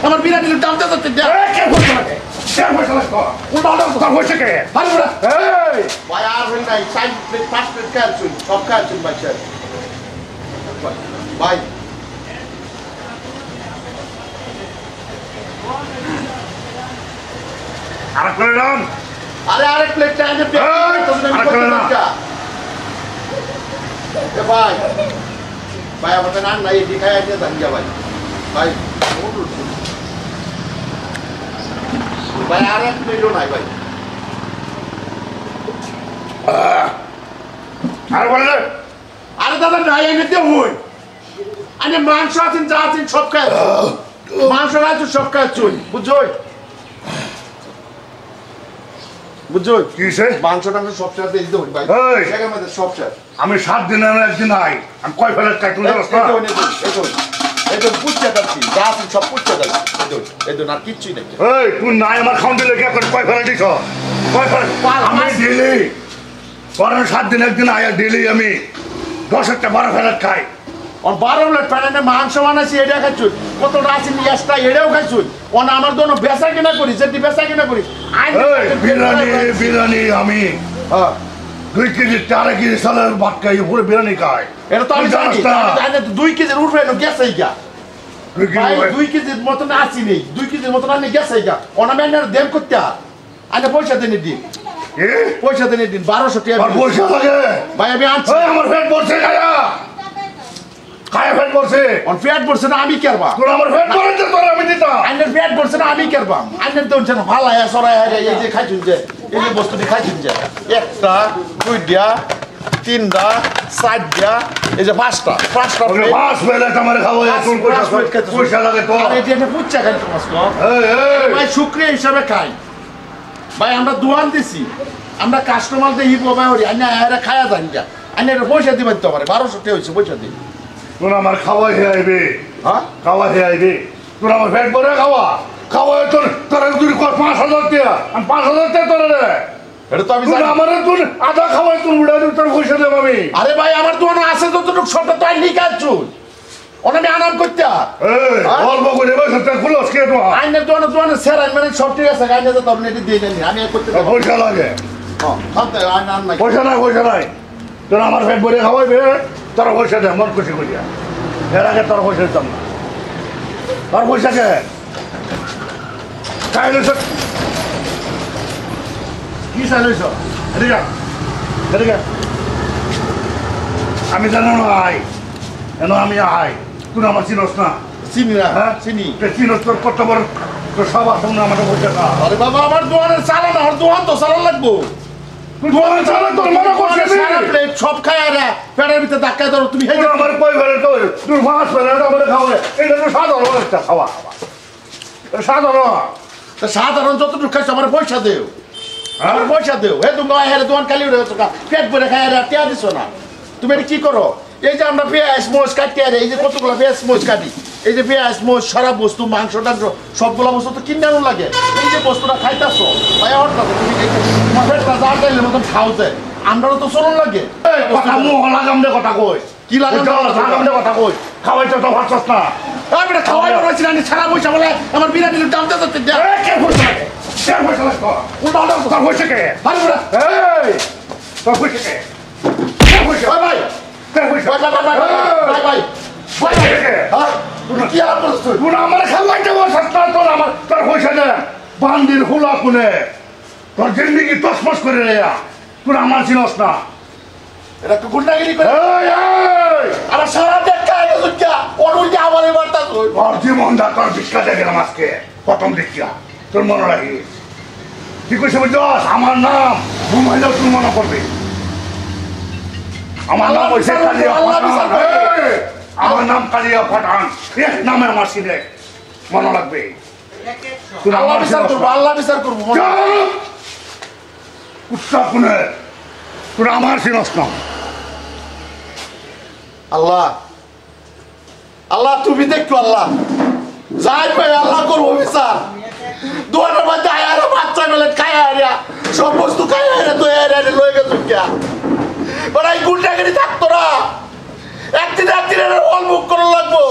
আমার বিরিয়ানির দামটা যাচ্ছে কে বলছো না কে বলছো না উল্টা উল্টা কথা হইছে কে আরে বড় এই ভাই আর হই নাই 5 প্লেট কাজ সব কাজ ভাই স্যার ভাই আর করে দাম আরে আরেক প্লেট চাই না এ ভাই ভাই আমাকে না নাই দিখায় আছে দাঙ্গা ভাই ভাই ভাই আরেক প্লেটও নাই ভাই আর বলে আরে দাদা নাই এনে দে হই আরে মাংস আছেন যা আছেন সব খায় মাংস আছে সব খায় চুই বুঝছো বুঝছো কিসে মাংস টাংস সব শেষ দিয়ে দিতে ভাই সেখানে মধ্যে সব শেষ আমি 7 দিন আর একদিন নাই আমি কয় ফেলে কাই তুই জানিস না এটা পুচ্চা দাচ্ছি যা আছে সব পুচ্চা দাচ্ছি এটা না কিচ্ছুই নাই এই তুই নাই আমার খাউন্ডে লেগে করে কয় ফেলে দিছ কয় ফেলে আমি ডেলি পরে 7 দিন একদিন আয়া ডেলি আমি 10টা 12 ফেলে খাই और 12 মিনিট প্যানে মাংস বানাইছি এটা খাইছুই কত রাশি নিয়াসটা এটাও খাইছুই ওন আমার জন্য বেচা কিনা করি যেটি বেচা কিনা করি বিরিয়ানি আমি 2 কেজি 4 কেজি সালের ভাত খাই পুরো বিরিয়ানি খাই এটা তো আমি জানি তাহলে 2 কেজির উঠবে না গেছেই গা 2 কেজির মতন আসি নেই 2 কেজির মতন আনি গেছেই গা ওনা মেনের দেম করতে আনে পয়সা দেনে দিন পয়সা দেনে দিন 1200 টাকা পয়সা লাগে ভাই আমি আনছি আমার পেট পড়ছে গায়া খায় ফেট করছে অন পেট পড়ছে না আমি করবা তোর আমার পেট পড়ছে তোর আমি দিতাম আইনের পেট পড়ছে না আমি করবা আইনের তো হচ্ছে না ফালায়া সরায়া এই যে খাইছুন যে এই যে বস্তুটি খাইছুন যে একটা দুইটা তিনটা চারটা এই যে পাঁচটা পাঁচ পেলে তোমার খাবো তোর পয়সা লাগে তো আরে এটা পুচ্চা খাই তোমার ভাই শুক্রিয়া হিসাবে খাই ভাই আমরা দোয়ান দিছি আমরা কাস্টমার দিয়ে হিপ ভাই হরি আইনা এরা খায়া যান যা আইনা এটা পয়সা দিবেন তো আমার 1200 টাকা হয়েছে পয়সা দিই তোর আমার খাওয়া খেয়ে আইবে হ্যাঁ খাওয়া খেয়ে আইবে তোর আমার পেট ভরে খাওয়া খাওয়া তোর তোর যদি 5000 টাকা আমি 5000 টাকা তোর রে এটা তো আমি জানি আমার তুই আধা খাওয়াই তুই উড়াই তোর পয়সা দেব আমি আরে ভাই আমার দোকান আছে যতটুকু সবটা তো আইনি কাজছুন ওনা আমি আনাম করতে এই অল্প করে বসে তা খুলস কে তো আইনের দোকানে সেরাই মানে সব ঠিক আছে আইনে তো আপনি এটা দিয়ে দেন আমি করতে পয়সা লাগে হ্যাঁ খাতে আইন আন না পয়সা নাই তোর আমার পেট ভরে খাওয়াইবে তোর পয়সা দে মন খুশি করিয়া এর আগে তোর পয়সা দিতাম না তোর পয়সা কে চাইলিস কি চাইলিস এদিকে আমি জানো না আই কেন আমি আই তুই আমার চিনস না চিনি না হ্যাঁ চিনি চিনস তোর কত বড় তোর সব আসুন না আমার পয়সা খা আরে বাবা আমার দোকানের চালান আমার দোকান তো চালান লাগবো দোকানে চালা তোর মনে করছিস সারা প্লেট সব খায় আর পেটের ভিতরে ধাক্কা ধরো তুমি তোর আমার কই ফেলে তো তোর মাছ ফেলে আমার খাওয়া এটা তো সাধারণ একটা খাওয়া সাধারণ যতটুকু খাইছো আমার পয়সা দেও আমার পয়সা দেও হে তুমি হেরে দোকান খালি উঠে পেট ভরে খায় আর টিয়া দিছো না তুমি এটা কি করো এই যে আমরা পেঁয়াজ মোজ কাটি আর এই যে কতগুলো পেঁয়াজ মোজ কাটি এই যে পেঁয়াজ মোজ সারা বস্তু মাংস টাংস সবগুলো বস্তু তো কিনানো লাগে এই যে বস্তুটা খাইতেছো ভাই হঠাৎ তুমি তোমার পেটটা যা চাইলে মতন খাও যায় আমরাও তো চলন লাগে কথা মুখ লাগাম দে কথা কই কি লাগাম দে কথা কই খাওয়াইছো তো ভাবছস না আমি এটা খাওয়াই বলেছি না সারা পয়সা বলে আমার বিরিয়ানির দামটা যাচ্ছে কে পয়সা লাগে কে পয়সা লাগে উল্টা উল্টা কথা কইছে কে আরে বড় এই তোর কইছে কে কে পয়সা ভাই কে পয়সা ভাই হ্যাঁ তুমি কি আর করছো তুই আমার খাওয়াইতে বসছ না তোর পয়সা দে বান্দির হুলা কোনে তোর জিন্দেগি তসমস করে রেয়া তুই আমার চিনস না এটা তো গুন্ডাগিরি করে আমার সারা দেখা এসুকা অনুলকে আমারে বার্তা কই তোর জীবনটা তোর ভিক্ষা দেখলাম আজকে প্রথম দেখিয়া তোর মনে রাখি কি কইছে বুঝছস আমার নাম ঘুমাইলেও তুই মনে করবি আমার নাম হইছে কালিয়া পাঠান আমার নাম কালিয়া পাঠান এক নামে আমার সিনে মনে লাগবে তুই আল্লাহ বিচার করবো উৎসাহ কোনে তুই আমার চিনস না আল্লাহ আল্লাহ তুমি দেখো আল্লাহ যাই ভাই আল্লাহ করবো বিচার দোয়ারের মধ্যে আয়ার বাচ্চা মেলে খায় আরিয়া সব বস্তু খায় আরিয়া তো এর লয়ে গেছো কিয়া বড় এই গুন্ডাগিরি থাকতো না একদিন অল বুক করে লাগবো